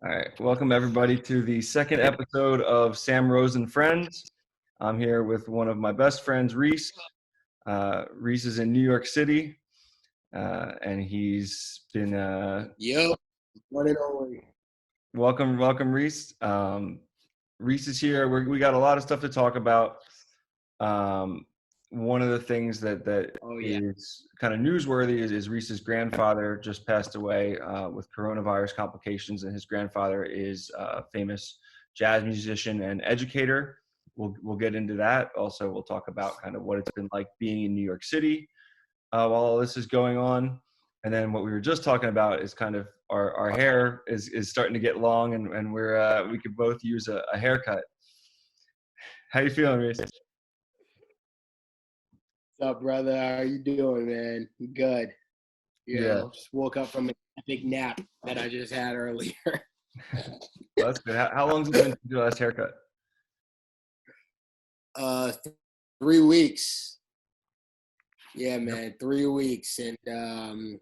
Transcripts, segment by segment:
All right, welcome everybody to the second episode of Sam Rose and Friends. I'm here with one of my best friends, Reese. Reese is in New York City, and he's been Yep, one and only. welcome, Reese. Reese is here. We got a lot of stuff to talk about. One of the things that is kind of newsworthy is Reese's grandfather just passed away with coronavirus complications, and his grandfather is a famous jazz musician and educator. We'll get into that. Also, we'll talk about kind of what it's been like being in New York City while all this is going on. And then what we were just talking about is kind of our hair is starting to get long, and we could both use a haircut. How you feeling, Reese? What's up, brother? How you doing, man? Good. Just woke up from a big nap that I just had earlier. Well, that's good. How long has it been since your last haircut? 3 weeks. Yeah, man, 3 weeks, and I'm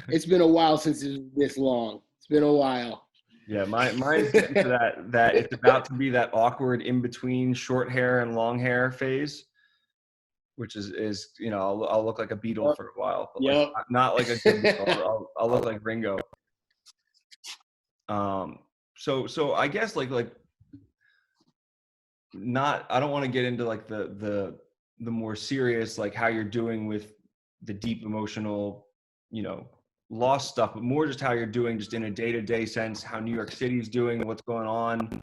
It's been a while since it was this long. It's been a while. Yeah, mine's getting to that it's about to be that awkward in between short hair and long hair phase, which is I'll look like a Beatle for a while, but like, not like a good Beatle. I'll look like Ringo. So I guess like not, I don't want to get into like the more serious, like how you're doing with the deep emotional, lost stuff, but more just how you're doing just in a day-to-day sense, how New York City is doing, what's going on.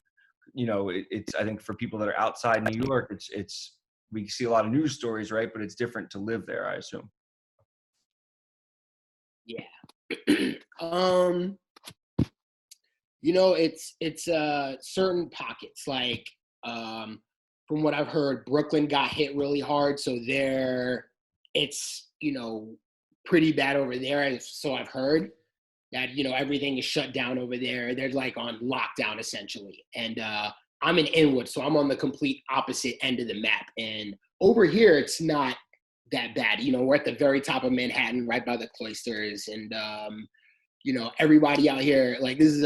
It's I think for people that are outside New York, it's we see a lot of news stories, right? But it's different to live there, I assume. Yeah. It's certain pockets, like from what I've heard, Brooklyn got hit really hard, so it's pretty bad over there. So I've heard that everything is shut down over there. They're like on lockdown essentially, and I'm in Inwood, so I'm on the complete opposite end of the map. And over here, it's not that bad. We're at the very top of Manhattan, right by the cloisters, and everybody out here, like, this is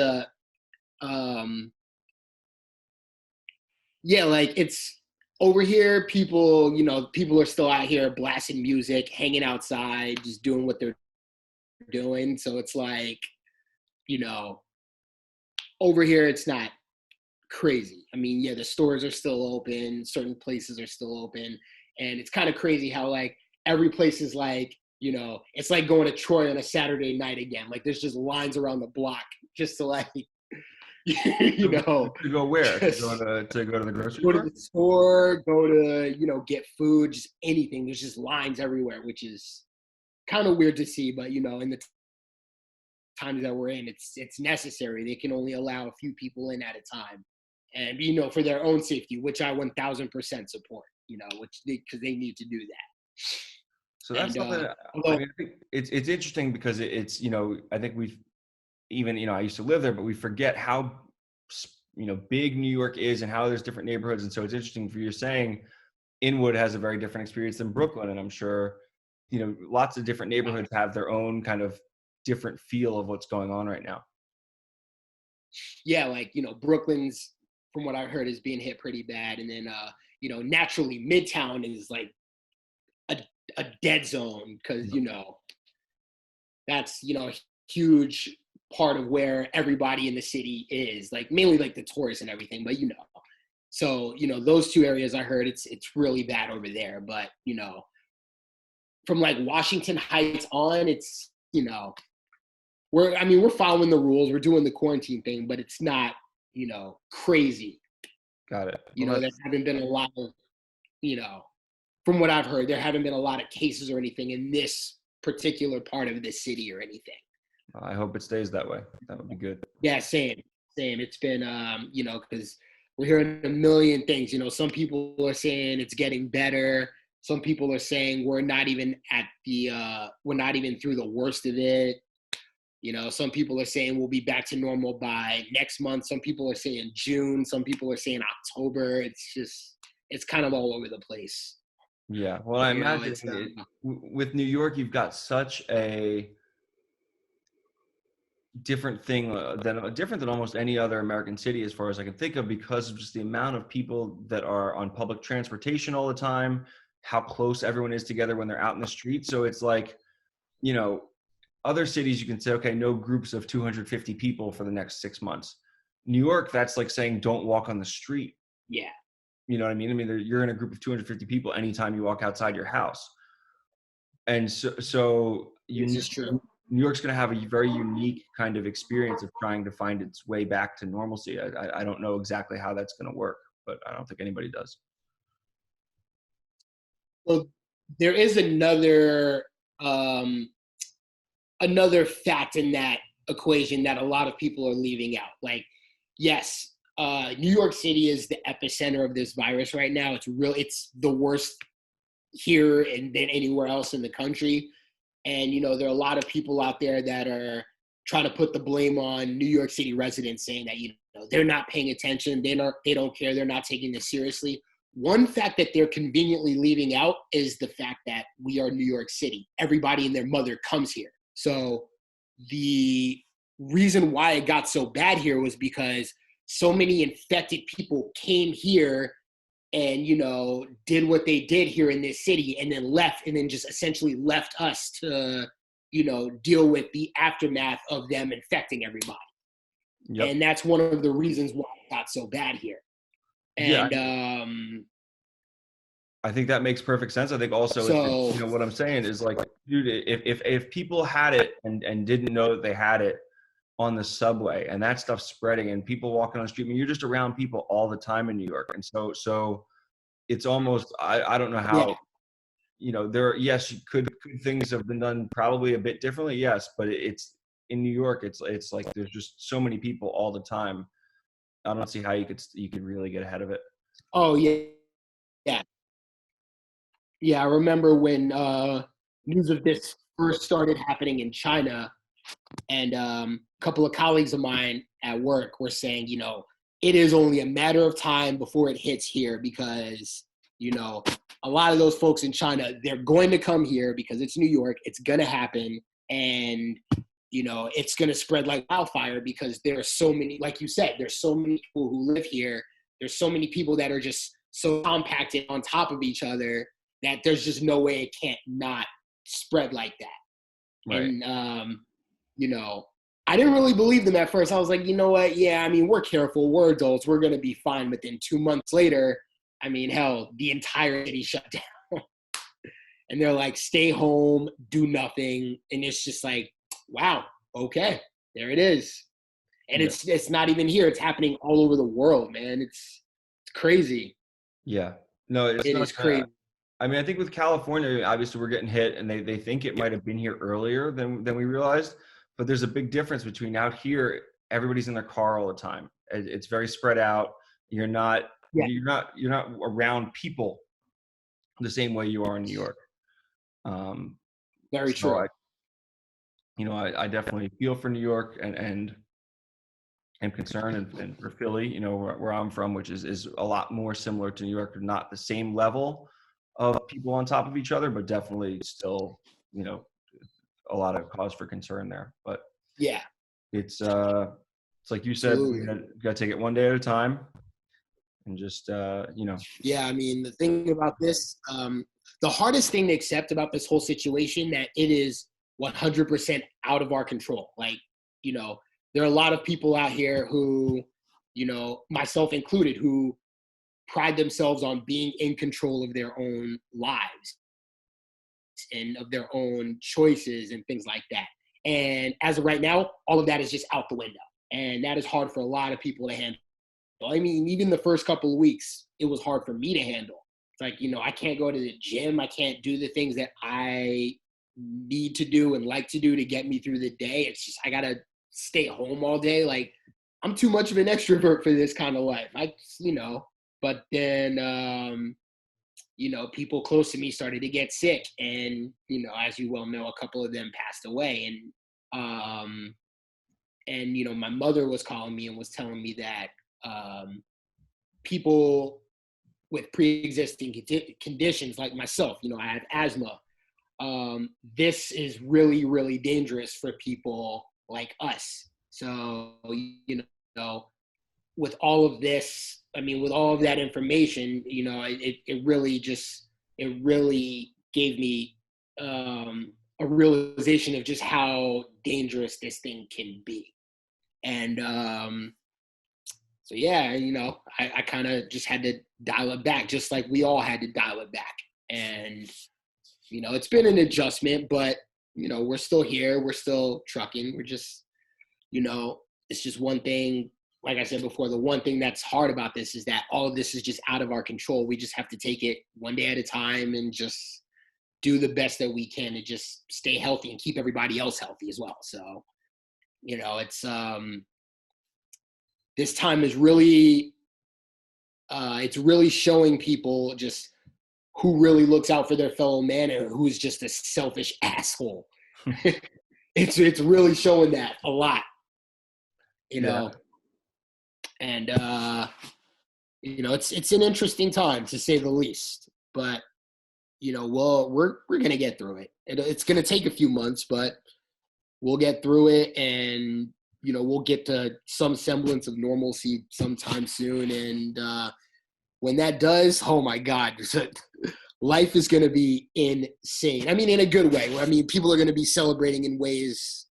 like, it's over here, people are still out here blasting music, hanging outside, just doing what they're doing. So it's like, over here, it's not crazy. I mean, yeah, the stores are still open, certain places are still open, and it's kind of crazy how, like, every place is like, it's like going to Troy on a Saturday night again. Like, there's just lines around the block just to, like, To go where? To go to the grocery store? Go to the store, go to, get food, just anything. There's just lines everywhere, which is kind of weird to see, but, in the times that we're in, it's necessary. They can only allow a few people in at a time, and for their own safety, which I 1000% support. Because they need to do that. So that's something. I think it's interesting because it's I think we've even I used to live there, but we forget how big New York is and how there's different neighborhoods. And so it's interesting for you saying Inwood has a very different experience than Brooklyn, and I'm sure lots of different neighborhoods have their own kind of different feel of what's going on right now. Yeah, like Brooklyn's, from what I've heard, is being hit pretty bad, and then naturally Midtown is like a dead zone because that's a huge part of where everybody in the city is, like, mainly like the tourists and everything, but so those two areas, I heard it's really bad over there. But from like Washington Heights on, it's we're following the rules, we're doing the quarantine thing, but it's not crazy. Got it. There haven't been a lot of from what I've heard, there haven't been a lot of cases or anything in this particular part of the city or anything. I hope it stays that way. That would be good. Yeah, same. It's been, because we're hearing a million things. Some people are saying it's getting better. Some people are saying we're not even through the worst of it. Some people are saying we'll be back to normal by next month. Some people are saying June. Some people are saying October. It's kind of all over the place. Yeah. Well, I imagine with New York, you've got such a different thing different than almost any other American city, as far as I can think of, because of just the amount of people that are on public transportation all the time, how close everyone is together when they're out in the street. So it's like, you know, other cities you can say, okay, no groups of 250 people for the next 6 months. New York, that's like saying don't walk on the street. Yeah. You know what I mean? I mean, you're in a group of 250 people anytime you walk outside your house. And so This is true. New York's going to have a very unique kind of experience of trying to find its way back to normalcy. I don't know exactly how that's going to work, but I don't think anybody does. Well, there is another fact in that equation that a lot of people are leaving out. Like, yes, New York City is the epicenter of this virus right now. It's the worst here and than anywhere else in the country. And, you know, there are a lot of people out there that are trying to put the blame on New York City residents, saying that, you know, they're not paying attention. They don't care. They're not taking this seriously. One fact that they're conveniently leaving out is the fact that we are New York City. Everybody and their mother comes here. So the reason why it got so bad here was because so many infected people came here and, you know, did what they did here in this city and then left, and then just essentially left us to, you know, deal with the aftermath of them infecting everybody. Yep. And that's one of the reasons why it got so bad here. And yeah, I think that makes perfect sense. I think also, you know, what I'm saying is, like, dude, if people had it and didn't know that they had it on the subway, and that stuff's spreading, and people walking on the street, I mean, you're just around people all the time in New York. And so it's almost, I don't know how, yeah. You know, yes, could things have been done probably a bit differently? Yes, but it's in New York, it's like there's just so many people all the time. I don't see how you could really get ahead of it. Oh yeah. Yeah, I remember when news of this first started happening in China, and a couple of colleagues of mine at work were saying, you know, it is only a matter of time before it hits here, because, you know, a lot of those folks in China, they're going to come here because it's New York, it's going to happen, and, you know, it's going to spread like wildfire because there are so many, like you said, there's so many people who live here. There's so many people that are just so compacted on top of each other that there's just no way it can't not spread like that. Right. And, you know, I didn't really believe them at first. I was like, you know what? Yeah, I mean, we're careful. We're adults. We're going to be fine. But then 2 months later, I mean, hell, the entire city shut down. And they're like, stay home, do nothing. And it's just like, wow, okay, there it is. And yeah. It's not even here. It's happening all over the world, man. It's crazy. Yeah. No, it is crazy. I mean, I think with California, obviously we're getting hit, and they think it might have been here earlier than we realized. But there's a big difference between out here, everybody's in their car all the time. It's very spread out. You're not around people the same way you are in New York. Very true. I definitely feel for New York and am concerned, and for Philly, you know, where I'm from, which is a lot more similar to New York, not the same level of people on top of each other, but definitely still, you know, a lot of cause for concern there. But yeah, it's like you said, we got to take it one day at a time, and just you know. Yeah, I mean, the thing about this, the hardest thing to accept about this whole situation, that it is 100% out of our control. Like, you know, there are a lot of people out here who, you know, myself included, who pride themselves on being in control of their own lives and of their own choices and things like that. And as of right now, all of that is just out the window. And that is hard for a lot of people to handle. I mean, even the first couple of weeks, it was hard for me to handle. It's like, you know, I can't go to the gym. I can't do the things that I need to do and like to do to get me through the day. It's just, I got to stay home all day. Like, I'm too much of an extrovert for this kind of life. You know, but then, you know, people close to me started to get sick, and, you know, as you well know, a couple of them passed away. And, you know, my mother was calling me and was telling me that people with pre-existing conditions like myself, you know, I have asthma. This is really, really dangerous for people like us. So, you know, with all of this, I mean, with all of that information, you know, it really gave me a realization of just how dangerous this thing can be. And so, yeah, you know, I kind of just had to dial it back, just like we all had to dial it back. And, you know, it's been an adjustment, but, you know, we're still here. We're still trucking. We're just, you know, it's just one thing. Like I said before, the one thing that's hard about this is that all of this is just out of our control. We just have to take it one day at a time and just do the best that we can to just stay healthy and keep everybody else healthy as well. So, you know, it's this time is really it's really showing people just who really looks out for their fellow man and who's just a selfish asshole. It's really showing that a lot, you know. And you know, it's an interesting time to say the least. But you know, we're gonna get through it. It's gonna take a few months, but we'll get through it, and you know, we'll get to some semblance of normalcy sometime soon. And when that does, oh my God, life is gonna be insane. I mean, in a good way. I mean, people are gonna be celebrating in ways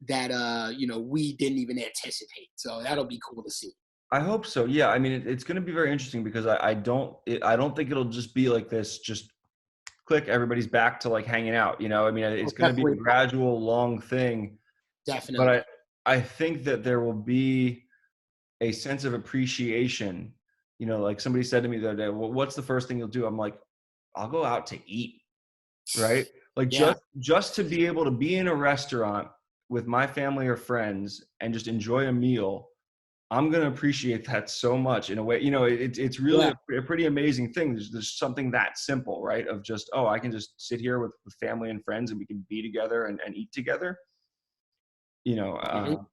that you know, we didn't even anticipate. So that'll be cool to see. I hope so. Yeah. I mean, it's going to be very interesting because I don't think it'll just be like this, just click, everybody's back to like hanging out, you know? I mean, it's going to be a gradual, long thing. Definitely. But I think that there will be a sense of appreciation. You know, like somebody said to me the other day, well, what's the first thing you'll do? I'm like, I'll go out to eat, right? Like just to be able to be in a restaurant with my family or friends and just enjoy a meal, I'm going to appreciate that so much in a way. You know, it's really a pretty amazing thing. There's something that simple, right? Of just, oh, I can just sit here with family and friends and we can be together and eat together. You know,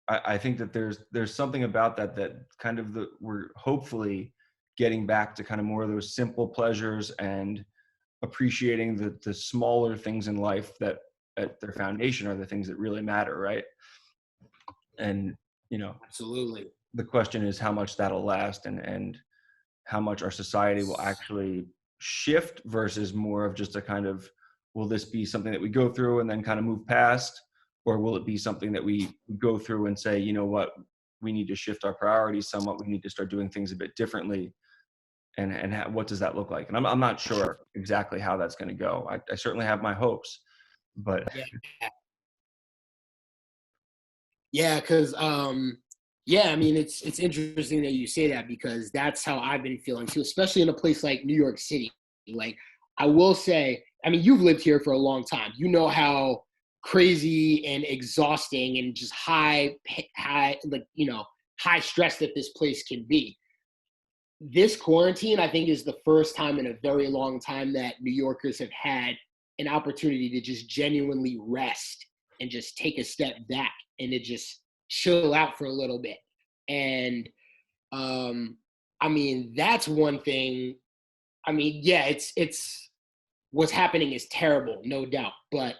I think that there's something about that kind of we're hopefully getting back to kind of more of those simple pleasures and appreciating the smaller things in life that at their foundation are the things that really matter, right? And you know, absolutely. The question is how much that'll last and how much our society will actually shift versus more of just a kind of, will this be something that we go through and then kind of move past? Or will it be something that we go through and say, you know what, we need to shift our priorities somewhat. We need to start doing things a bit differently. And what does that look like? And I'm not sure exactly how that's going to go. I certainly have my hopes, but yeah, because yeah, I mean, it's interesting that you say that because that's how I've been feeling too, especially in a place like New York City. Like, I will say, I mean, you've lived here for a long time. You know how crazy and exhausting and just high, like, you know, high stress that this place can be. This quarantine, I think, is the first time in a very long time that New Yorkers have had an opportunity to just genuinely rest and just take a step back and to just chill out for a little bit. And I mean, that's one thing. I mean, yeah, it's what's happening is terrible, no doubt. But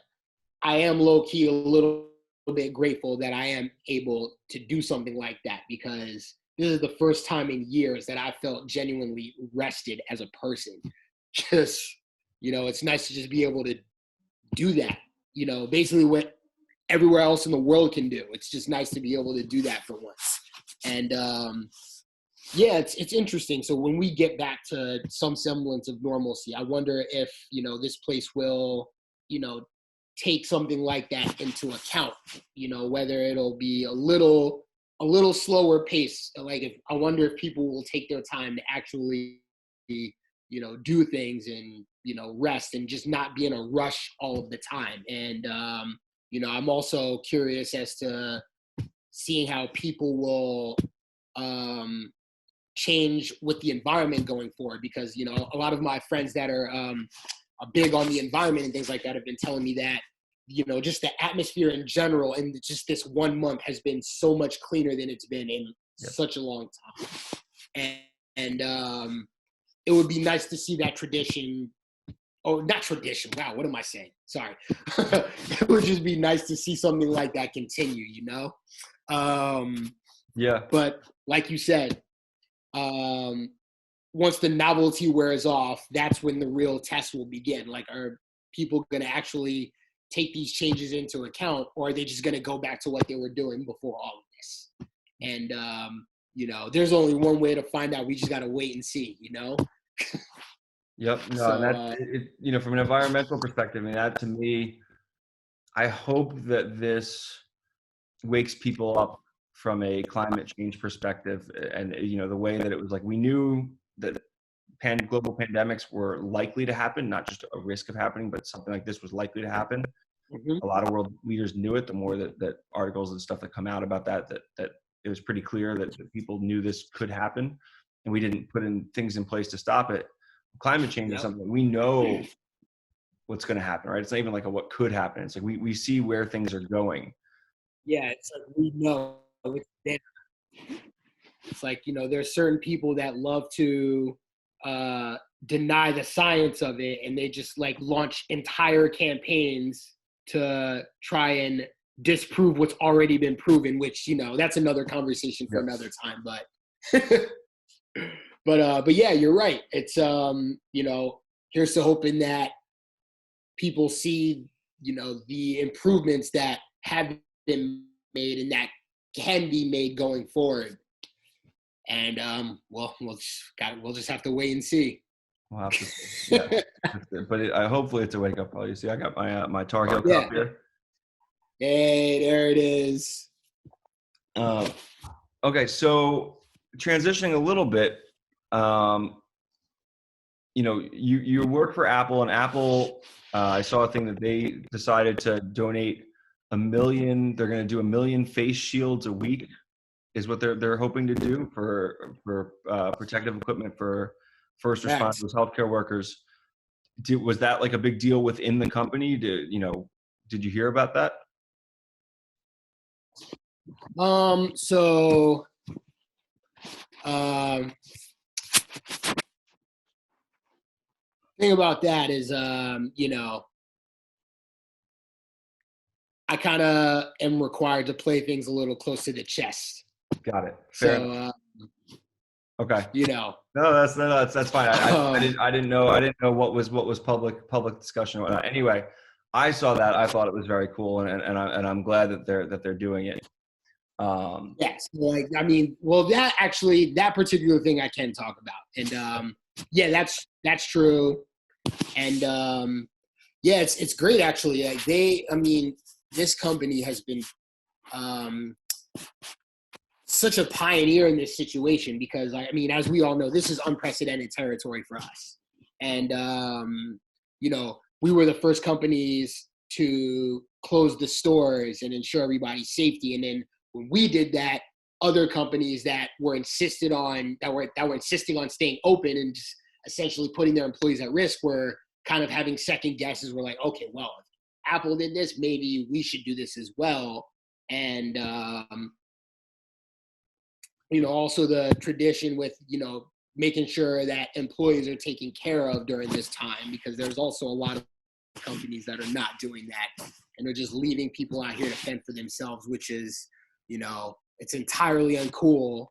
I am low key a little bit grateful that I am able to do something like that because this is the first time in years that I felt genuinely rested as a person. Just, you know, it's nice to just be able to do that. You know, basically what everywhere else in the world can do. It's just nice to be able to do that for once. And yeah, it's interesting. So when we get back to some semblance of normalcy, I wonder if, you know, this place will, you know, take something like that into account, you know, whether it'll be a little slower pace. Like, I wonder if people will take their time to actually, you know, do things and, you know, rest and just not be in a rush all of the time. And, you know, I'm also curious as to seeing how people will change with the environment going forward, because, you know, a lot of my friends that are big on the environment and things like that have been telling me that, you know, just the atmosphere in general and just this 1 month has been so much cleaner than it's been in such a long time. And it would be nice to see that tradition Oh, not tradition. Wow, what am I saying? Sorry. It would just be nice to see something like that continue, you know? Yeah. But like you said, um, once the novelty wears off, that's when the real test will begin. Like, are people going to actually take these changes into account, or are they just going to go back to what they were doing before all of this? And, there's only one way to find out. We just got to wait and see, you know? Yep. No, and So, that's from an environmental perspective, I mean, that to me, I hope that this wakes people up from a climate change perspective, and the way that it was like we knew that global pandemics were likely to happen, not just a risk of happening, but something like this was likely to happen. mm-hmm. A lot of world leaders knew it. The more that articles and stuff that come out about that it was pretty clear that people knew this could happen, and we didn't put in things in place to stop it. Climate change is something we know what's going to happen, right? It's not even like what could happen. It's like we see where things are going. Yeah, it's like we know it's like, there's certain people that love to deny the science of it, and they just like launch entire campaigns to try and disprove what's already been proven, which, that's another conversation for another time. But but yeah, you're right. It's here's to hoping that people see, the improvements that have been made and that can be made going forward. And we'll just have to wait and see. We'll have to see. Yeah. But hopefully it's a wake up call. You see, I got my Tar Heel cup here. Hey, there it is. Okay, so transitioning a little bit, you work for Apple, and Apple, I saw a thing that they decided to donate 1 million. They're going to do 1 million face shields a week, is what they're hoping to do for protective equipment for first responders, healthcare workers. Was that like a big deal within the company? Did you hear about that? So thing about that is, I kind of am required to play things a little close to the chest. Got it. Fair enough. Okay. No, that's fine. I didn't know what was public discussion or whatnot. Anyway, I saw that. I thought it was very cool, and I'm glad that they're doing it. Yes, that particular thing I can talk about, and that's true, and it's great actually. This company has been such a pioneer in this situation, because as we all know, this is unprecedented territory for us. And, we were the first companies to close the stores and ensure everybody's safety. And then when we did that, other companies that were insisting on staying open and just essentially putting their employees at risk were kind of having second guesses. We're like, okay, well, if Apple did this, maybe we should do this as well. And, also the tradition with, making sure that employees are taken care of during this time, because there's also a lot of companies that are not doing that, and they're just leaving people out here to fend for themselves, which is, it's entirely uncool.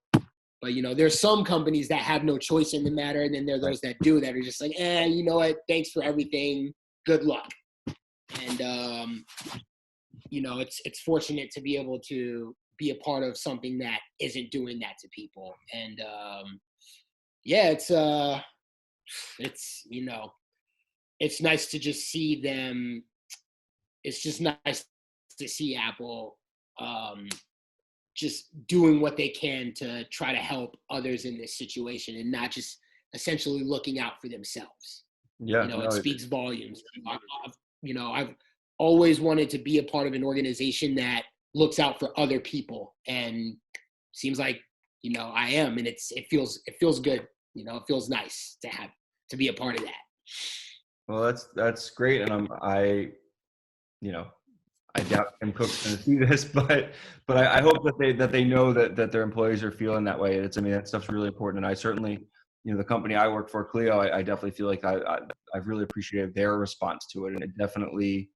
But, there's some companies that have no choice in the matter, and then there are those that do, that are just like, you know what, thanks for everything, good luck. And, it's fortunate to be able to be a part of something that isn't doing that to people. And it's nice to just see them. It's just nice to see Apple just doing what they can to try to help others in this situation, and not just essentially looking out for themselves. It speaks volumes. I've always wanted to be a part of an organization that looks out for other people, and seems like I am, and it feels good. It feels nice to be a part of that. Well, that's great, and I doubt Tim Cook's going to see this, but I hope that they know that their employees are feeling that way. That stuff's really important, and I certainly the company I work for, Clio, I definitely feel like I've really appreciated their response to it. And it definitely,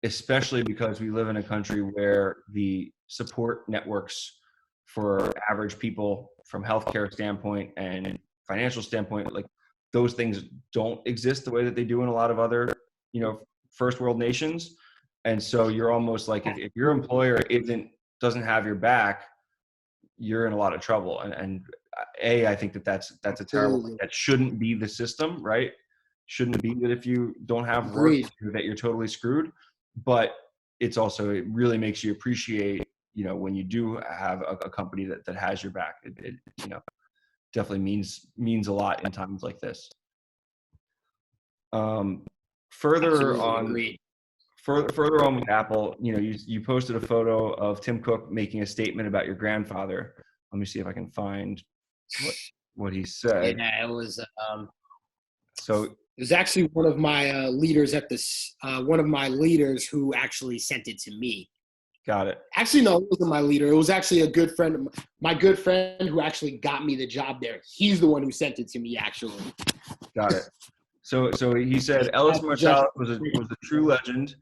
especially because we live in a country where the support networks for average people from healthcare standpoint and financial standpoint, like those things don't exist the way that they do in a lot of other, first world nations. And so you're almost like, if your employer doesn't have your back, you're in a lot of trouble. And I think that's a terrible thing. That shouldn't be the system, right? Shouldn't be that if you don't have work, that you're totally screwed. But it's also, it really makes you appreciate, when you do have a company that has your back. It definitely means a lot in times like this. Further on with Apple, you posted a photo of Tim Cook making a statement about your grandfather. Let me see if I can find what he said. Yeah, it was. So it was actually one of my leaders one of my leaders who actually sent it to me. Got it. Actually, no, it wasn't my leader. It was actually a good friend, my good friend who actually got me the job there. He's the one who sent it to me, actually. Got it. So he said Ellis Marsalis was a true legend.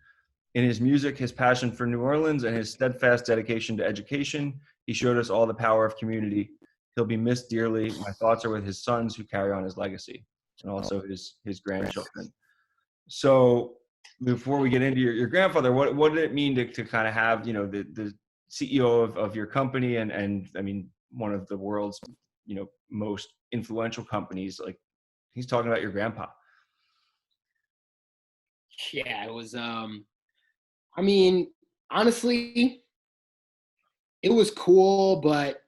In his music, his passion for New Orleans, and his steadfast dedication to education, he showed us all the power of community. He'll be missed dearly. My thoughts are with his sons who carry on his legacy, and also his grandchildren. So before we get into your grandfather, what did it mean to kind of have, the CEO of your company and I mean, one of the world's, most influential companies, like he's talking about your grandpa. Yeah, it was, I mean, honestly, it was cool, but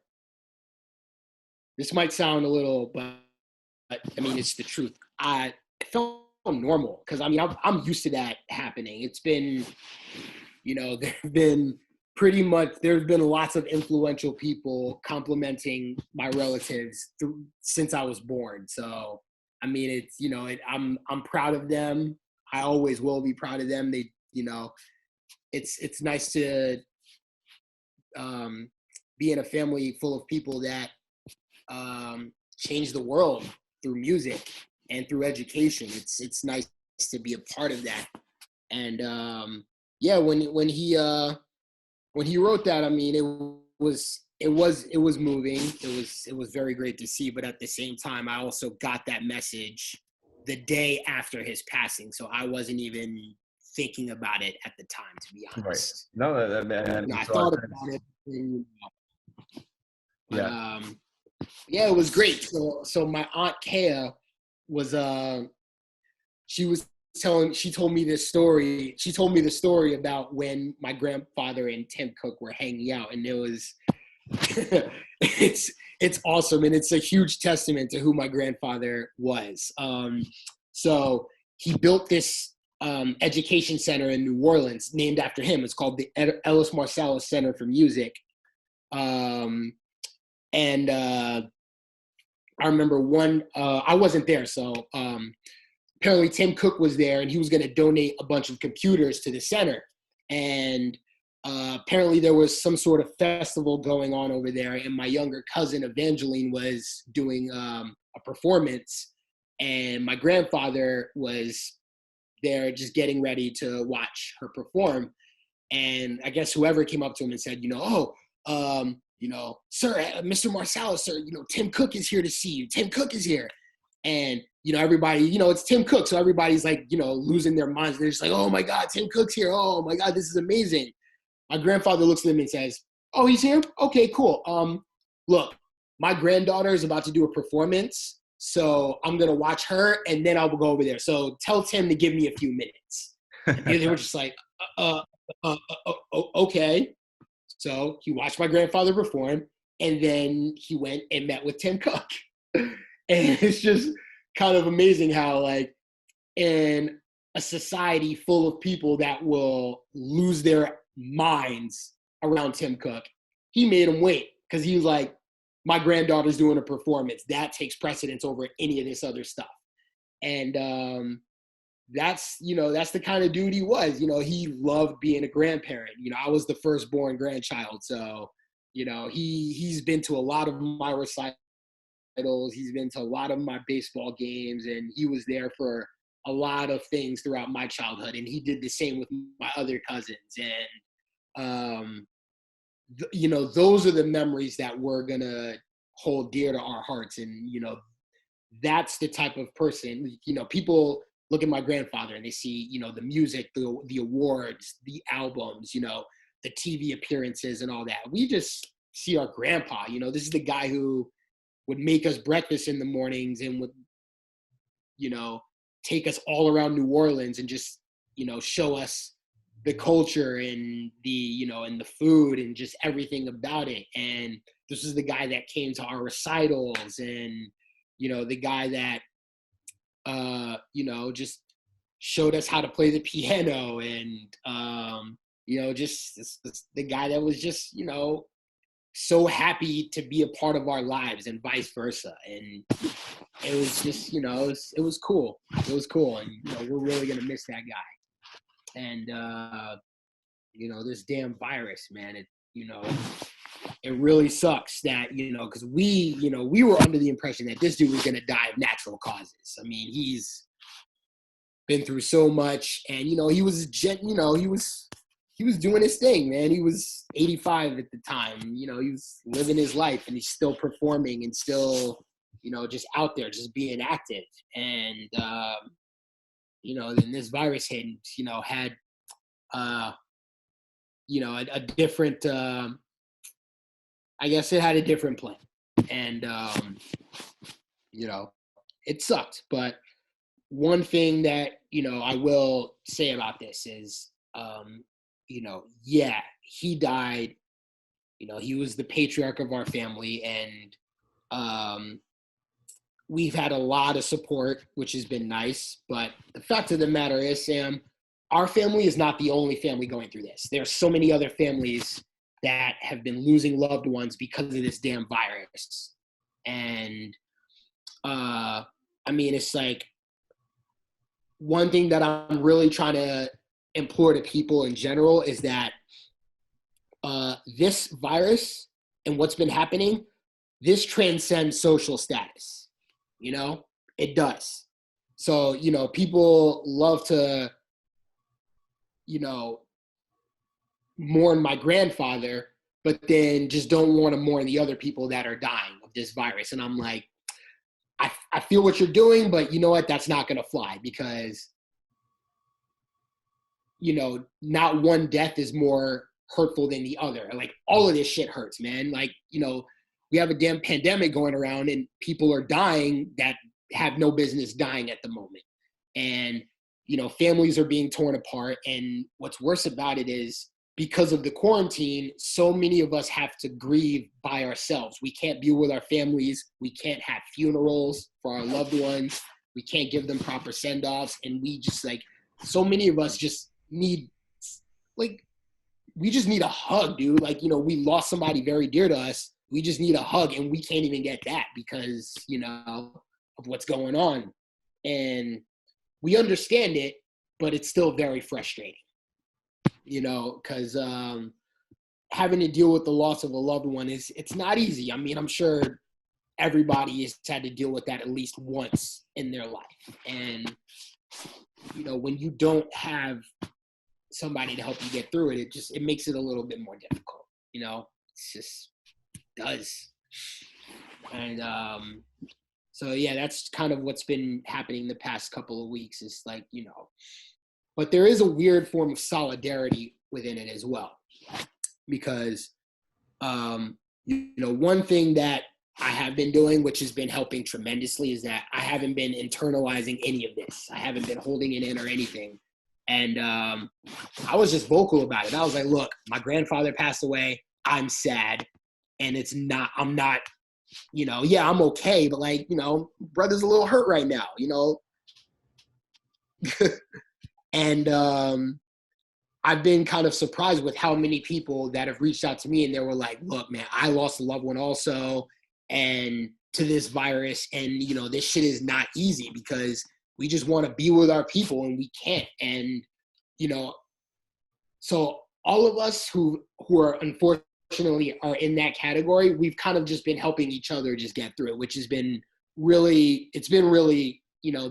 this might sound a little, but I mean, it's the truth. I felt normal because, I mean, I'm used to that happening. It's been, there've been lots of influential people complimenting my relatives since I was born. So, I mean, it's, I'm proud of them. I always will be proud of them. They, it's nice to be in a family full of people that change the world through music and through education. It's nice to be a part of that. And when he wrote that, I mean, it was moving. It was very great to see. But at the same time, I also got that message the day after his passing, so I wasn't even thinking about it at the time, to be honest. Right. No, I thought about it. But, yeah, it was great. So my aunt Kea was she told me this story. She told me the story about when my grandfather and Tim Cook were hanging out, and it was it's awesome, and it's a huge testament to who my grandfather was. So he built this education center in New Orleans named after him. It's called the Ellis Marsalis Center for Music. And I remember I wasn't there, so apparently Tim Cook was there, and he was going to donate a bunch of computers to the center. And apparently there was some sort of festival going on over there, and my younger cousin Evangeline was doing a performance, and my grandfather was there just getting ready to watch her perform. And I guess whoever came up to him and said, sir, Mr. Marsalis, sir, Tim Cook is here to see you. Tim Cook is here. And, everybody, it's Tim Cook. So everybody's like, losing their minds. They're just like, oh my God, Tim Cook's here. Oh my God, this is amazing. My grandfather looks at him and says, oh, he's here? Okay, cool. Look, my granddaughter is about to do a performance. So I'm going to watch her and then I'll go over there. So tell Tim to give me a few minutes. And they were just like, okay. So he watched my grandfather perform, and then he went and met with Tim Cook. And it's just kind of amazing how, like, in a society full of people that will lose their minds around Tim Cook, he made them wait because he was like, my granddaughter's doing a performance. That takes precedence over any of this other stuff. And that's the kind of dude he was. He loved being a grandparent. I was the firstborn grandchild. So, he's been to a lot of my recitals. recitals. He's been to a lot of my baseball games, and he was there for a lot of things throughout my childhood. And he did the same with my other cousins. And, those are the memories that we're going to hold dear to our hearts. And, that's the type of person, people look at my grandfather and they see, the music, the awards, the albums, the TV appearances and all that. We just see our grandpa, this is the guy who would make us breakfast in the mornings and would, take us all around New Orleans and just, show us the culture and the, and the food and just everything about it. And this is the guy that came to our recitals and, the guy that, just showed us how to play the piano and, just the guy that was just, so happy to be a part of our lives and vice versa. And it was just, it was cool. It was cool. And, we're really going to miss that guy. And, this damn virus, man, it really sucks that, because we were under the impression that this dude was going to die of natural causes. I mean, he's been through so much, and, he was doing his thing, man. He was 85 at the time. He was living his life, and he's still performing and still, just out there, just being active. And, then this virus hit, and, had, a different, I guess it had a different plan. And, it sucked. But one thing that, I will say about this is, he died, he was the patriarch of our family, and we've had a lot of support, which has been nice. But the fact of the matter is, Sam, our family is not the only family going through this. There are so many other families that have been losing loved ones because of this damn virus. And, it's like, one thing that I'm really trying to implore to people in general is that this virus and what's been happening, this transcends social status. It does. So, people love to, mourn my grandfather, but then just don't want to mourn the other people that are dying of this virus. And I'm like, I feel what you're doing, but you know what? That's not going to fly because, not one death is more hurtful than the other. Like, all of this shit hurts, man. Like, we have a damn pandemic going around and people are dying that have no business dying at the moment. And, families are being torn apart. And what's worse about it is, because of the quarantine, so many of us have to grieve by ourselves. We can't be with our families. We can't have funerals for our loved ones. We can't give them proper send-offs. And we just so many of us just need, we just need a hug, dude. We lost somebody very dear to us. We just need a hug, and we can't even get that because, of what's going on. And we understand it, but it's still very frustrating. Because having to deal with the loss of a loved one it's not easy. I mean, I'm sure everybody has had to deal with that at least once in their life. And, when you don't have somebody to help you get through it, it makes it a little bit more difficult. It's just does. And so, yeah, that's kind of what's been happening the past couple of weeks is but there is a weird form of solidarity within it as well, because, one thing that I have been doing, which has been helping tremendously, is that I haven't been internalizing any of this. I haven't been holding it in or anything. And I was just vocal about it. I was like, look, my grandfather passed away. I'm sad. And I'm not, I'm okay. But brother's a little hurt right now, And I've been kind of surprised with how many people that have reached out to me and they were like, look, man, I lost a loved one also, and to this virus, and, this shit is not easy because we just want to be with our people and we can't. And, so all of us who are unfortunately unfortunately are in that category, we've kind of just been helping each other just get through it, which has been really, it's been really,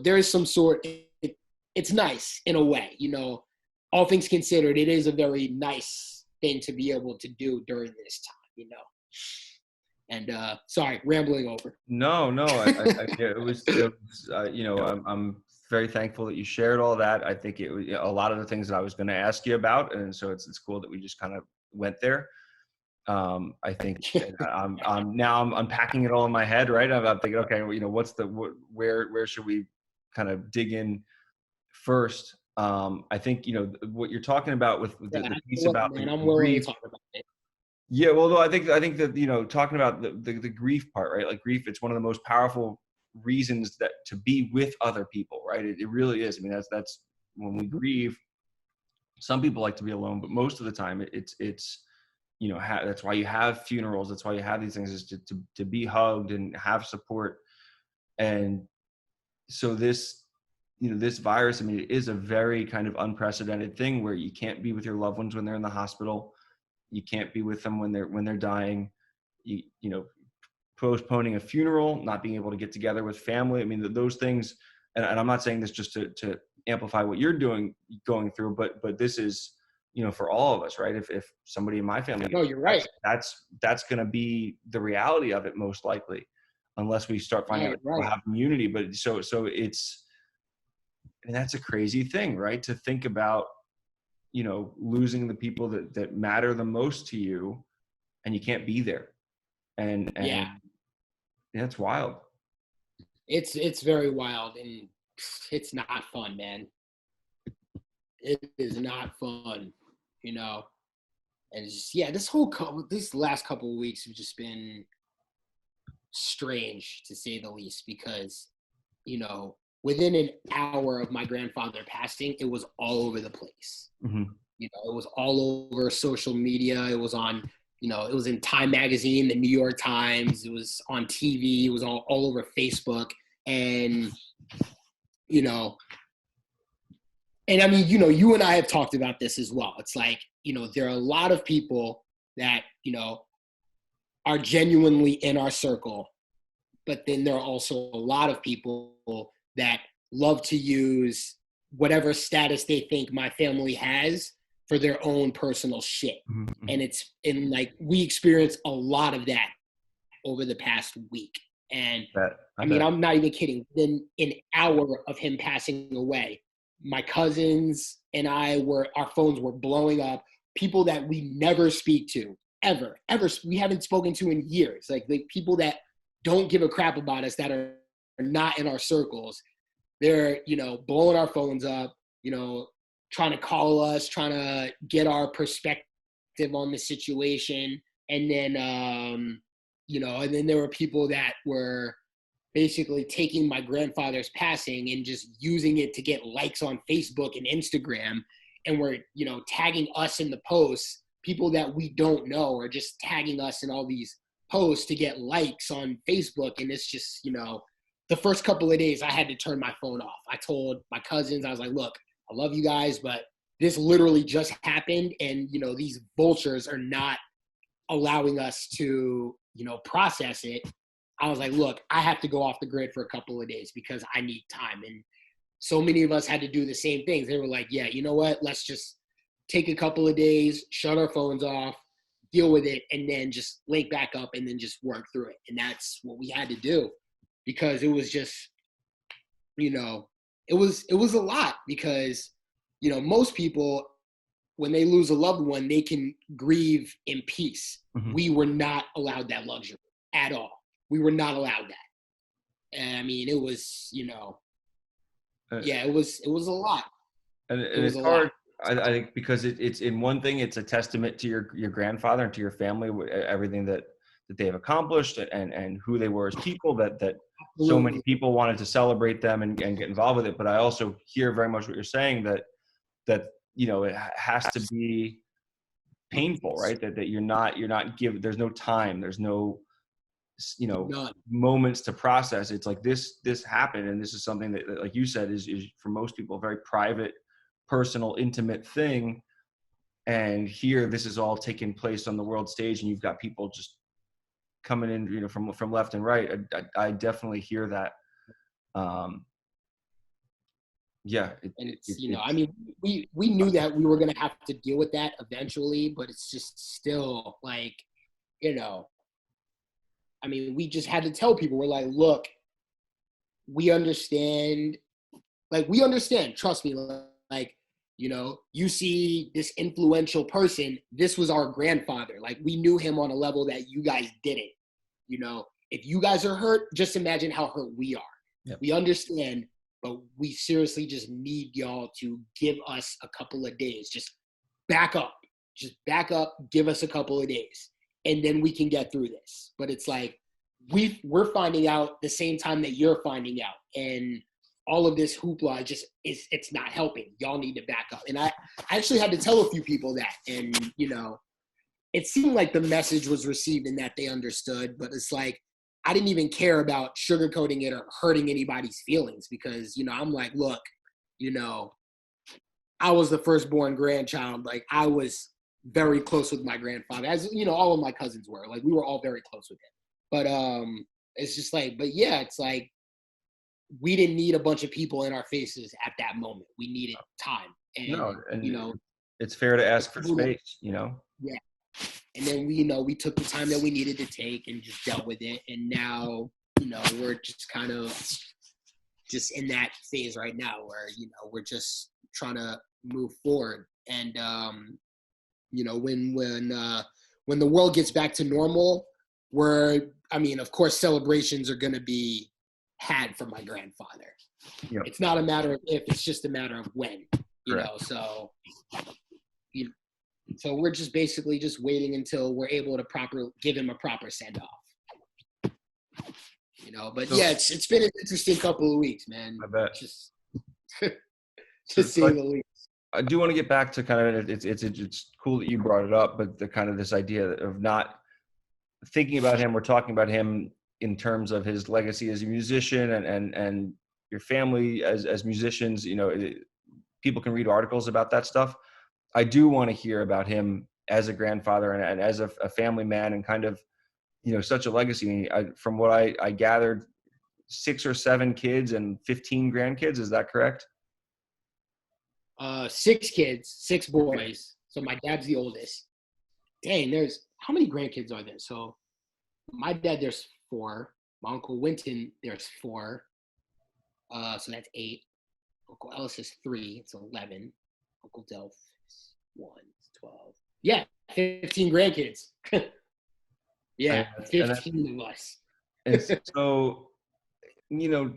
there is some sort, it's nice in a way, all things considered, it is a very nice thing to be able to do during this time, And sorry, rambling over. No, it was I'm very thankful that you shared all that. I think it was a lot of the things that I was going to ask you about, and so it's cool that we just kind of went there. I think I'm unpacking it all in my head, right? I'm thinking, okay, what's where should we kind of dig in first? I think what you're talking about with the piece about man, I'm the willing grief. to talk about it. Yeah, well, no, I think that talking about the grief part, right? Like grief, it's one of the most powerful reasons that to be with other people, right? It really is. I mean, that's when we grieve. Some people like to be alone, but most of the time, it's that's why you have funerals. That's why you have these things, is to be hugged and have support. And so this virus, I mean, it is a very kind of unprecedented thing where you can't be with your loved ones when they're in the hospital. You can't be with them when they're dying. Postponing a funeral, not being able to get together with family. I mean, those things, and I'm not saying this just to amplify what you're going through, but this is, for all of us, right? If somebody in my family, no, you're right. That's going to be the reality of it, most likely, unless we start finding out people have immunity. But so it's, and that's a crazy thing, right? To think about, losing the people that matter the most to you, and you can't be there. And yeah, it's wild. It's very wild, and it's not fun, man. It is not fun, and it's just, this last couple of weeks have just been strange, to say the least, because, within an hour of my grandfather passing, it was all over the place. Mm-hmm. It was all over social media. It was on, it was in Time Magazine, the New York Times. It was on TV. It was all over Facebook. And, and I mean, you and I have talked about this as well. It's like, there are a lot of people that, are genuinely in our circle, but then there are also a lot of people that love to use whatever status they think my family has for their own personal shit. Mm-hmm. And like, we experienced a lot of that over the past week. And I mean, I'm not even kidding. Within an hour of him passing away, my cousins and our phones were blowing up. People that we never speak to, ever, we haven't spoken to in years. Like the people that don't give a crap about us, that are not in our circles, they're, blowing our phones up, trying to call us, trying to get our perspective on the situation. And then, and then there were people that were basically taking my grandfather's passing and just using it to get likes on Facebook and Instagram. And were, tagging us in the posts. People that we don't know are just tagging us in all these posts to get likes on Facebook. And it's just, the first couple of days I had to turn my phone off. I told my cousins, I was like, look, I love you guys, but this literally just happened. And, these vultures are not allowing us to, process it. I was like, look, I have to go off the grid for a couple of days because I need time. And so many of us had to do the same things. They were like, yeah, you know what? Let's just take a couple of days, shut our phones off, deal with it, and then just link back up and then just work through it. And that's what we had to do, because it was just, it was a lot, because, most people, when they lose a loved one, they can grieve in peace. Mm-hmm. We were not allowed that luxury at all. We were not allowed that. And I mean, it was, it was a lot. And it's hard, I think, because it's in one thing, it's a testament to your grandfather and to your family, everything that they have accomplished and who they were as people, that so many people wanted to celebrate them and get involved with it. But I also hear very much what you're saying, that it has to be painful, right? That you're not given, there's no time, there's no, none. Moments to process. It's like this happened, and this is something that, like you said, is for most people a very private, personal, intimate thing. And here, this is all taking place on the world stage, and you've got people just coming in, you know, from left and right. I definitely hear that. Yeah. And it's, you know, I mean, we knew that we were going to have to deal with that eventually, but it's just still like, you know, I mean, we just had to tell people, we're like, look, we understand, trust me, like, you know, you see this influential person, this was our grandfather. Like, we knew him on a level that you guys didn't. You know, if you guys are hurt, just imagine how hurt we are. Yep. We understand, but we seriously just need y'all to give us a couple of days. Just back up, give us a couple of days, and then we can get through this. But it's like, we're finding out the same time that you're finding out. And all of this hoopla it's not helping. Y'all need to back up. And I actually had to tell a few people that, and, you know, it seemed like the message was received and that they understood, but it's like, I didn't even care about sugarcoating it or hurting anybody's feelings, because, you know, I'm like, look, you know, I was the firstborn grandchild. Like, I was very close with my grandfather, as, you know, all of my cousins were. Like, we were all very close with him. But it's just like, but yeah, it's like, we didn't need a bunch of people in our faces at that moment. We needed time. And, and you know, it's fair to ask for space, you know? Yeah. And then we took the time that we needed to take and just dealt with it. And now, you know, we're just kind of just in that phase right now where, you know, we're just trying to move forward. And, you know, when the world gets back to normal, of course, celebrations are going to be had for my grandfather. Yep. It's not a matter of if, it's just a matter of when, you Correct. Know, so, you know, so we're just basically just waiting until we're able to give him a proper send off, you know, but yeah, it's been an interesting couple of weeks, man. I bet. Just to say the least. I do want to get back to kind of, it's cool that you brought it up, but the kind of this idea of not thinking about him or talking about him in terms of his legacy as a musician and your family as musicians. You know, people can read articles about that stuff. I do want to hear about him as a grandfather and as a family man, and kind of, you know, such a legacy. From what I gathered, 6 or 7 kids and 15 grandkids. Is that correct? 6 kids, 6 boys. So my dad's the oldest. Dang, how many grandkids are there? So my dad, there's 4. My Uncle Winton, there's 4. So that's 8. Uncle Ellis is 3. It's 11. Uncle Delph is 1. It's 12. Yeah, 15 grandkids. Yeah, 15 of us. And so, you know,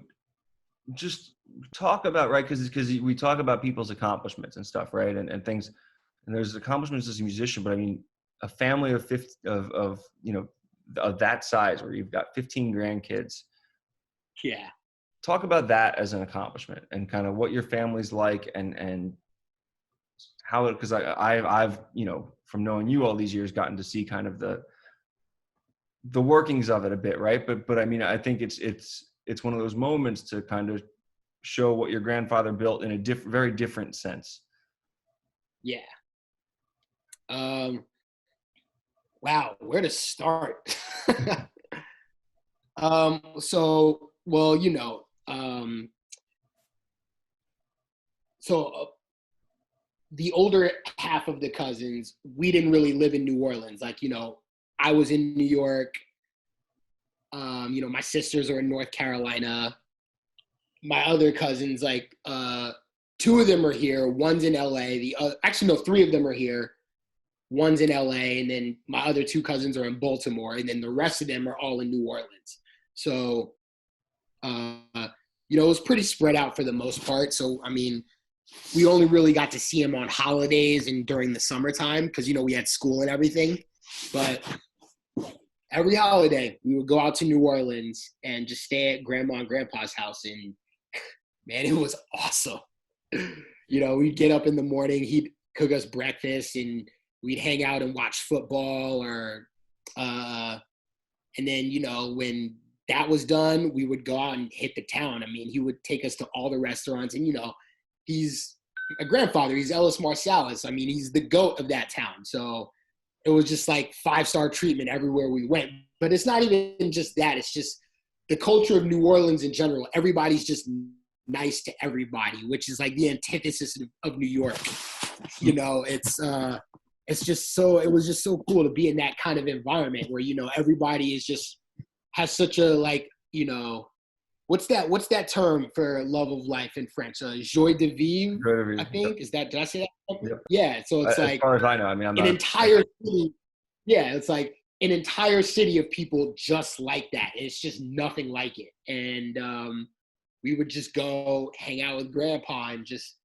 just talk about, right, because we talk about people's accomplishments and stuff, right, and things, and there's accomplishments as a musician, but I mean, a family of you know, of that size where you've got 15 grandkids. Yeah. Talk about that as an accomplishment and kind of what your family's like and how it, because I've, you know, from knowing you all these years, gotten to see kind of the workings of it a bit, right? But I mean, I think it's one of those moments to kind of show what your grandfather built in a very different sense. Yeah. Wow, where to start? So, well, you know, the older half of the cousins, we didn't really live in New Orleans. Like, you know, I was in New York. You know, my sisters are in North Carolina. My other cousins, like, 2 of them are here. One's in LA. Actually, no, 3 of them are here. One's in LA, and then my other 2 cousins are in Baltimore, and then the rest of them are all in New Orleans. So, you know, it was pretty spread out for the most part. So, I mean, we only really got to see him on holidays and during the summertime because, you know, we had school and everything. But every holiday, we would go out to New Orleans and just stay at Grandma and Grandpa's house, and man, it was awesome. You know, we'd get up in the morning, he'd cook us breakfast, and we'd hang out and watch football, or and then, you know, when that was done, we would go out and hit the town. I mean, he would take us to all the restaurants, and, you know, he's my grandfather, he's Ellis Marsalis. I mean, he's the GOAT of that town. So it was just like 5-star treatment everywhere we went. But it's not even just that. It's just the culture of New Orleans in general. Everybody's just nice to everybody, which is like the antithesis of New York. You know, it's just so, it was just so cool to be in that kind of environment where, you know, everybody is just, has such a, like, you know, what's that term for love of life in French? Joie de vivre, I think. Is that, did I say that? Yep. Yeah. So it's as far as I know, I mean, I'm an not entire city. Yeah. It's like an entire city of people just like that. It's just nothing like it. And we would just go hang out with Grandpa and just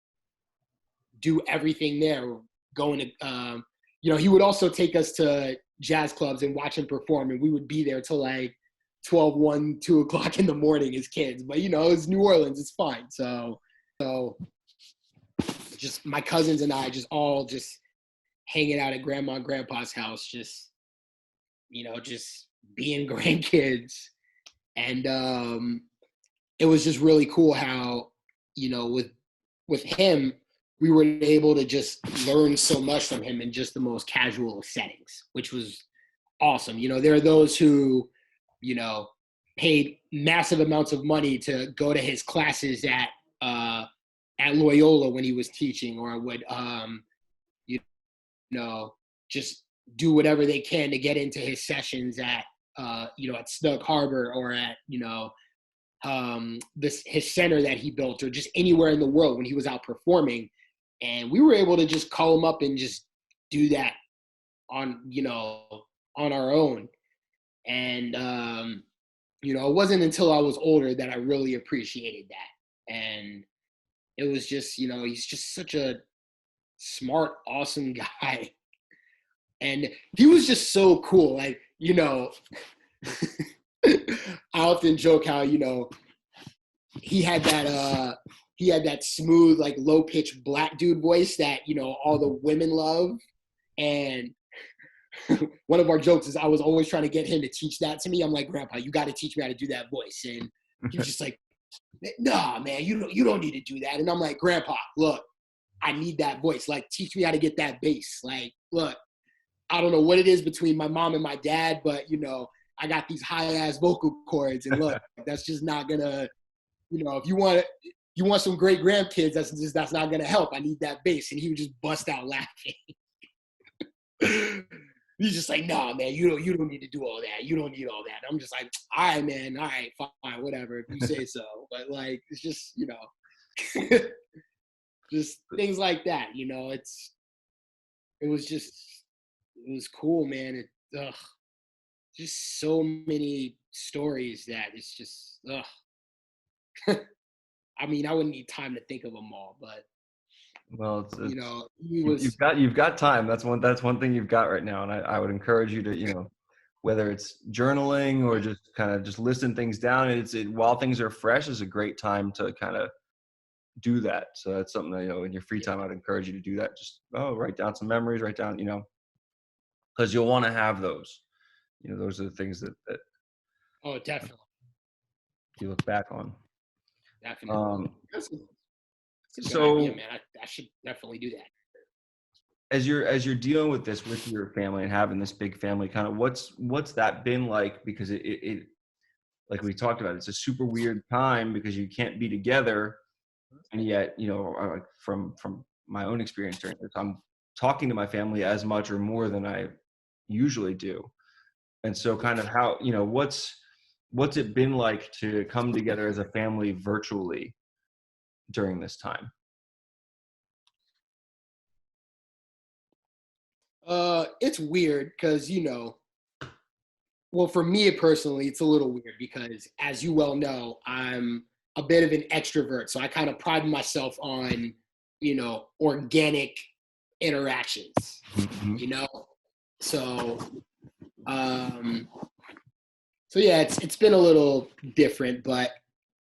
do everything there. Going to, you know, he would also take us to jazz clubs and watch him perform, and we would be there till like 12, 1, 2 o'clock in the morning as kids. But, you know, it's New Orleans. It's fine. So just my cousins and I just all just hanging out at Grandma and Grandpa's house, just, you know, just being grandkids. And it was just really cool how, you know, with him, we were able to just learn so much from him in just the most casual settings, which was awesome. You know, there are those who, you know, paid massive amounts of money to go to his classes at Loyola when he was teaching, or would, you know, just do whatever they can to get into his sessions at, you know, at Snug Harbor, or at, you know, his center that he built, or just anywhere in the world when he was out performing. And we were able to just call him up and just do that on, you know, on our own. And, you know, it wasn't until I was older that I really appreciated that. And it was just, you know, he's just such a smart, awesome guy. And he was just so cool. Like, you know, I often joke how, you know, he had that smooth, like low pitched black dude voice that, you know, all the women love. And one of our jokes is I was always trying to get him to teach that to me. I'm like, Grandpa, you got to teach me how to do that voice. And he was just like, nah, man, you don't need to do that. And I'm like, Grandpa, look, I need that voice. Like, teach me how to get that bass. Like, look, I don't know what it is between my mom and my dad, but, you know, I got these high ass vocal cords, and look, that's just not gonna, you know, if you want some great grandkids, that's not gonna help. I need that bass. And he would just bust out laughing. He's just like, nah, man, you don't need to do all that. You don't need all that. I'm just like, all right, man, all right, fine, whatever, if you say so. But like, it's just, you know, just things like that, you know. It was cool, man. Just so many stories that it's just, I mean, I wouldn't need time to think of them all, but well, you know, you've got time. That's one thing you've got right now, and I would encourage you to, you know, whether it's journaling or just kind of just listen things down. While things are fresh, is a great time to kind of do that. So that's something that, you know, in your free time, I'd encourage you to do that. Just write down some memories, write down, you know, because you'll want to have those. You know, those are the things that definitely you look back on. Definitely. That's a so good idea, man. I should definitely do that. As you're dealing with this with your family and having this big family, kind of what's that been like? Because it like we talked about, it's a super weird time because you can't be together, and yet, you know, from my own experience during this, I'm talking to my family as much or more than I usually do. And so kind of how, you know, what's it been like to come together as a family virtually during this time? It's weird because, you know, well, for me personally, it's a little weird because, as you well know, I'm a bit of an extrovert. So I kind of pride myself on, you know, organic interactions, Mm-hmm. you know? So, so yeah, it's been a little different, but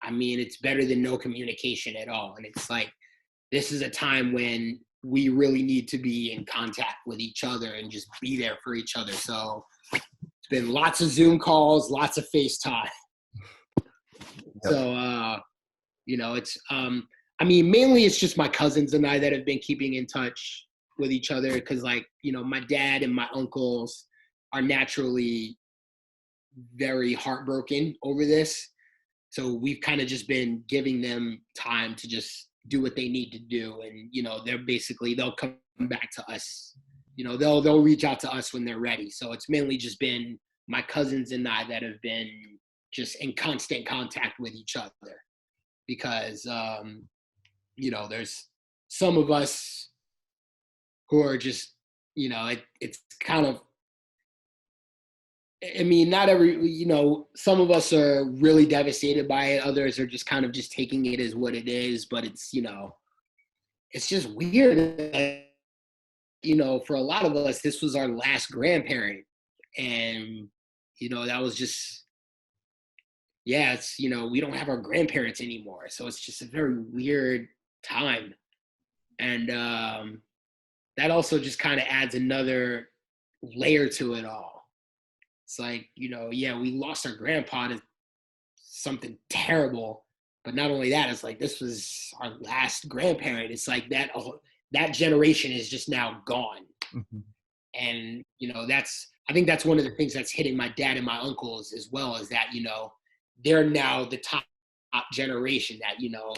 I mean, it's better than no communication at all. And it's like, this is a time when we really need to be in contact with each other and just be there for each other. So it's been lots of Zoom calls, lots of FaceTime. Yep. So, you know, it's, I mean, mainly it's just my cousins and I that have been keeping in touch with each other because, like, you know, my dad and my uncles are naturally very heartbroken over this. So we've kind of just been giving them time to just do what they need to do. And, you know, they'll come back to us. You know, they'll reach out to us when they're ready. So it's mainly just been my cousins and I that have been just in constant contact with each other because, you know, there's some of us who are just, you know, it's kind of, I mean, not every, you know, some of us are really devastated by it. Others are just kind of just taking it as what it is. But it's, you know, it's just weird. You know, for a lot of us, this was our last grandparent. And, you know, that was just, yeah, it's, you know, we don't have our grandparents anymore. So it's just a very weird time. And that also just kind of adds another layer to it all. It's like, you know, yeah, we lost our grandpa to something terrible, but not only that, it's like this was our last grandparent. It's like that generation is just now gone. Mm-hmm. And, you know, I think that's one of the things that's hitting my dad and my uncles as well, is that, you know, they're now the top generation that, you know,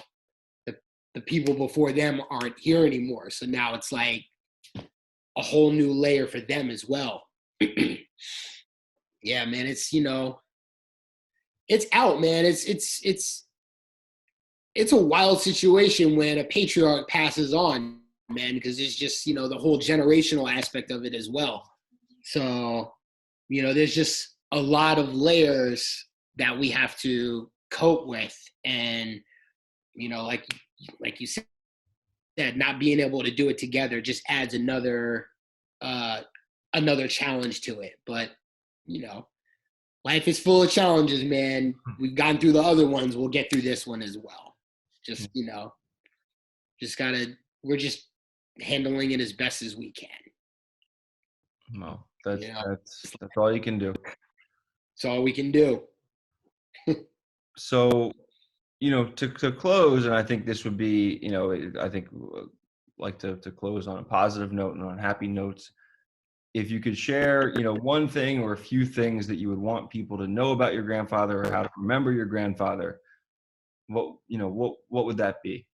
the people before them aren't here anymore. So now it's like a whole new layer for them as well. Yeah, man, it's, you know, it's out, man. It's a wild situation when a patriarch passes on, man, because it's just, you know, the whole generational aspect of it as well. So, you know, there's just a lot of layers that we have to cope with. And, you know, like you said, not being able to do it together just adds another challenge to it. But, you know, life is full of challenges, man. We've gone through the other ones. We'll get through this one as well. Just, you know, we're just handling it as best as we can. No, that's all you can do. That's all we can do. So, you know, to close, and I think this would be, you know, I think like to close on a positive note and on happy notes. If you could share, you know, one thing or a few things that you would want people to know about your grandfather or how to remember your grandfather, what would that be?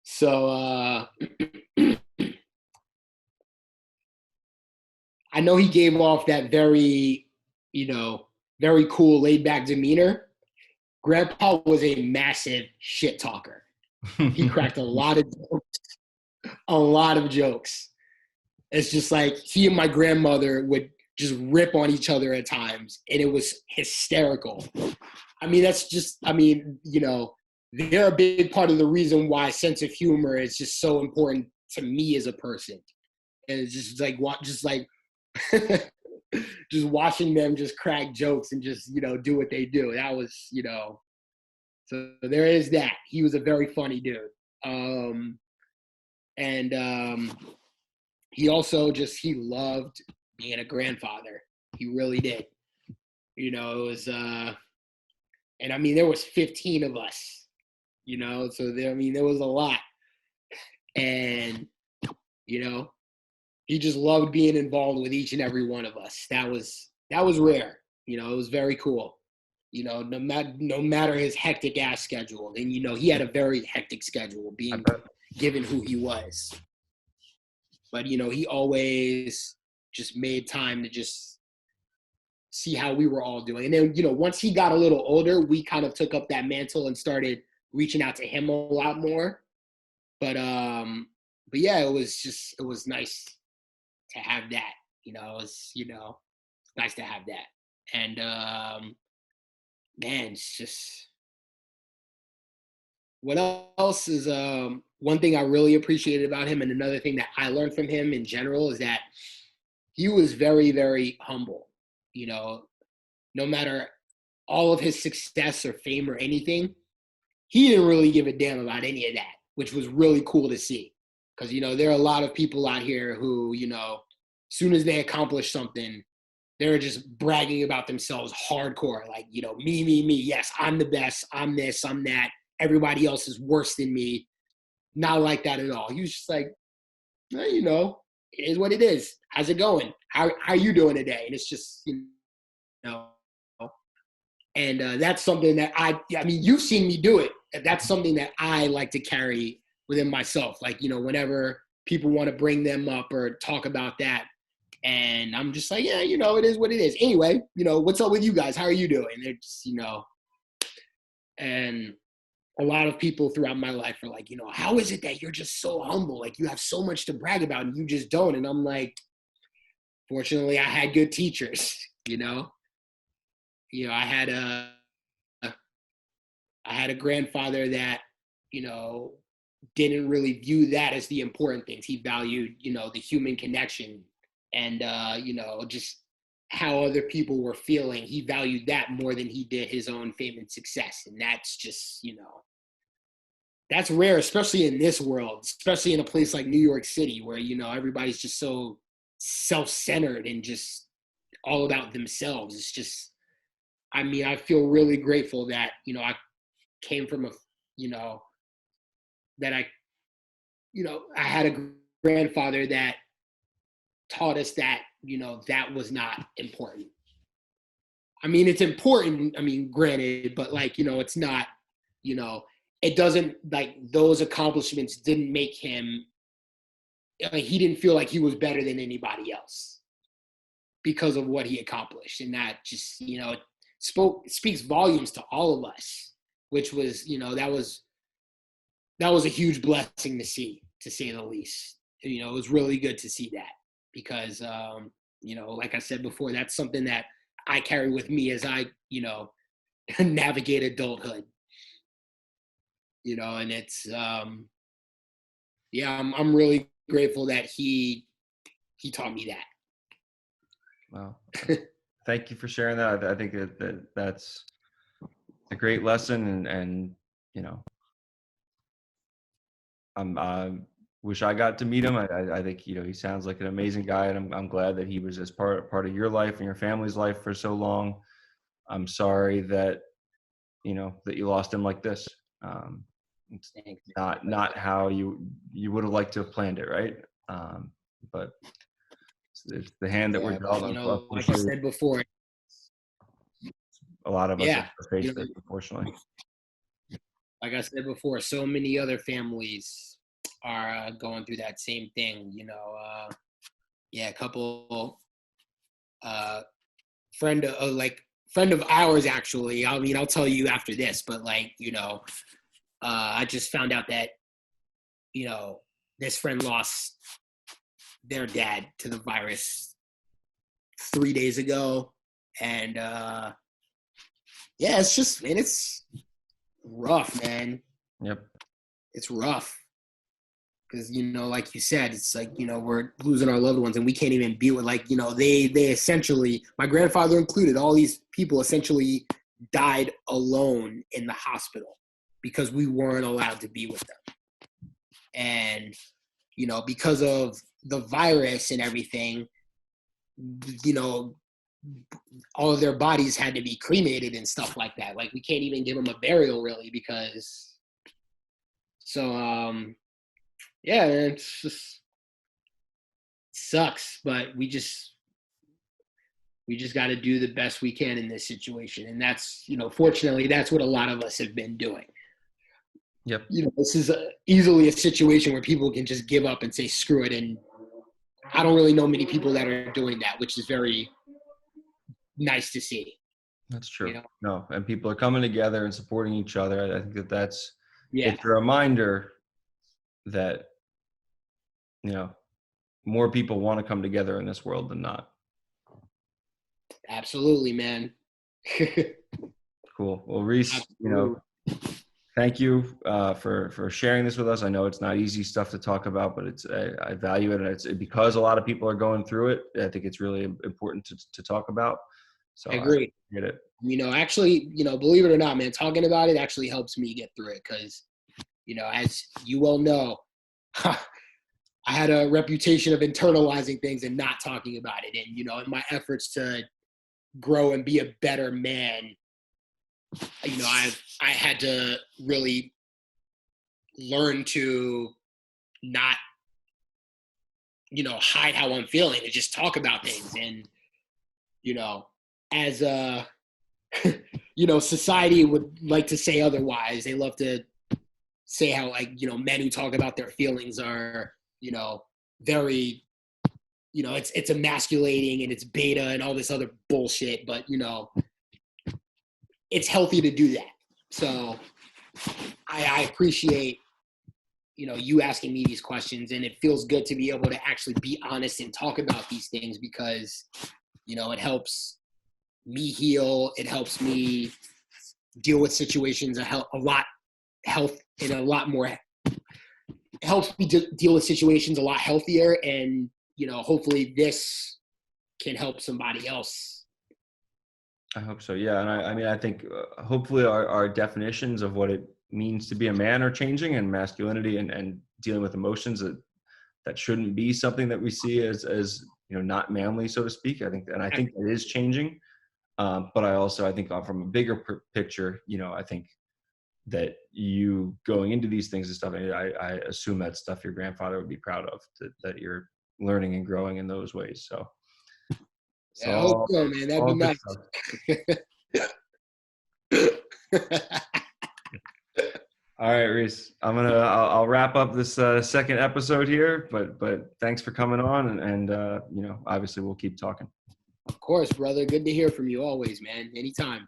So I know he gave off that very, you know, very cool laid back demeanor. Grandpa was a massive shit talker. He cracked a lot of jokes. It's just like he and my grandmother would just rip on each other at times, and it was hysterical. I mean, you know, they're a big part of the reason why sense of humor is just so important to me as a person. And it's just like just watching them just crack jokes and just, you know, do what they do. That was, you know, so there is that. He was a very funny dude. He also he loved being a grandfather. He really did. You know, it was, and I mean, there was 15 of us, you know, so there was a lot. And, you know, he just loved being involved with each and every one of us. That was rare. You know, it was very cool. You know, no matter his hectic ass schedule. And, you know, he had a very hectic schedule being given who he was. But, you know, he always just made time to just see how we were all doing. And then, you know, once he got a little older, we kind of took up that mantle and started reaching out to him a lot more. But yeah, it was nice to have that. You know, it's nice to have that. And man, it's just, what else is one thing I really appreciated about him, and another thing that I learned from him in general, is that he was very, very humble. You know, no matter all of his success or fame or anything, he didn't really give a damn about any of that, which was really cool to see. Because, you know, there are a lot of people out here who, you know, as soon as they accomplish something, they're just bragging about themselves hardcore. Like, you know, me. Yes, I'm the best. I'm this, I'm that. Everybody else is worse than me. Not like that at all. He was just like, well, you know, it is what it is. How's it going? How you doing today? And it's just, you know, and that's something that I mean, you've seen me do it. That's something that I like to carry within myself. Like, you know, whenever people want to bring them up or talk about that, and I'm just like, yeah, you know, it is what it is. Anyway, you know, what's up with you guys? How are you doing? They're just, you know, and a lot of people throughout my life are like, you know, how is it that you're just so humble? Like, you have so much to brag about and you just don't. And I'm like, fortunately, I had good teachers, you know? You know, I had a grandfather that, you know, didn't really view that as the important things. He valued, you know, the human connection and, you know, just how other people were feeling. He valued that more than he did his own fame and success. And that's just, you know, that's rare, especially in this world, especially in a place like New York City where, you know, everybody's just so self-centered and just all about themselves. It's just, I mean, I feel really grateful that, you know, I came from you know, that I had a grandfather that taught us that, you know, that was not important. I mean, it's important, I mean, granted, but like, you know, it's not, you know, it doesn't, like, those accomplishments didn't make him, like, he didn't feel like he was better than anybody else because of what he accomplished. And that just, you know, speaks volumes to all of us, which was, you know, that was a huge blessing to see, to say the least. You know, it was really good to see that because, you know, like I said before, that's something that I carry with me as I, you know, navigate adulthood. You know, and it's, yeah, I'm really grateful that he taught me that. Wow. Thank you for sharing that. I think that's a great lesson, and you know, I wish I got to meet him. I think, you know, he sounds like an amazing guy, and I'm glad that he was as part of your life and your family's life for so long. I'm sorry that, you know, that you lost him like this. It's not how you would have liked to have planned it, right? But it's the hand that we're dealt. You know, like I said before, a lot of us have faced this, unfortunately. Like I said before, so many other families are going through that same thing. You know, a couple friend of ours, actually. I mean, I'll tell you after this, but like, you know, I just found out that, you know, this friend lost their dad to the virus 3 days ago. And it's just, man, it's rough, man. Yep. It's rough. Because, you know, like you said, it's like, you know, we're losing our loved ones and we can't even be with, like, you know, they essentially, my grandfather included, all these people essentially died alone in the hospital because we weren't allowed to be with them. And, you know, because of the virus and everything, you know, all of their bodies had to be cremated and stuff like that. Like, we can't even give them a burial, really, because, so, yeah, man, it's just sucks, but we just got to do the best we can in this situation. And that's, you know, fortunately, that's what a lot of us have been doing. Yep. You know, this is easily a situation where people can just give up and say, screw it. And I don't really know many people that are doing that, which is very nice to see. That's true. You know? No, and people are coming together and supporting each other. I think that's it's a reminder that, you know, more people want to come together in this world than not. Absolutely, man. Cool. Well, Reese, you know, thank you for sharing this with us. I know it's not easy stuff to talk about, but it's I value it, and it's because a lot of people are going through it. I think it's really important to talk about. So I agree. I get it. You know, actually, you know, believe it or not, man, talking about it actually helps me get through it because, you know, as you well know, I had a reputation of internalizing things and not talking about it. And, in my efforts to grow and be a better man, I had to really learn to not, hide how I'm feeling and just talk about things. And, as society would like to say otherwise. They love to say how, men who talk about their feelings are, very, it's emasculating and it's beta and all this other bullshit. But, it's healthy to do that. So I appreciate, you asking me these questions, and it feels good to be able to actually be honest and talk about these things because, it helps me heal. It helps me deal with situations helps me deal with situations a lot healthier. And, hopefully this can help somebody else. I hope so. Yeah. And I think hopefully our definitions of what it means to be a man are changing, and masculinity and dealing with emotions that shouldn't be something that we see as not manly, so to speak. I think it is changing. But I think from a bigger picture, I think that you going into these things and stuff, I assume that stuff your grandfather would be proud of, that you're learning and growing in those ways. So, I hope so, man. That'd be nice. All right, Reese, I'll wrap up this second episode here, but thanks for coming on, and obviously we'll keep talking. Of course, brother. Good to hear from you always, man. Anytime.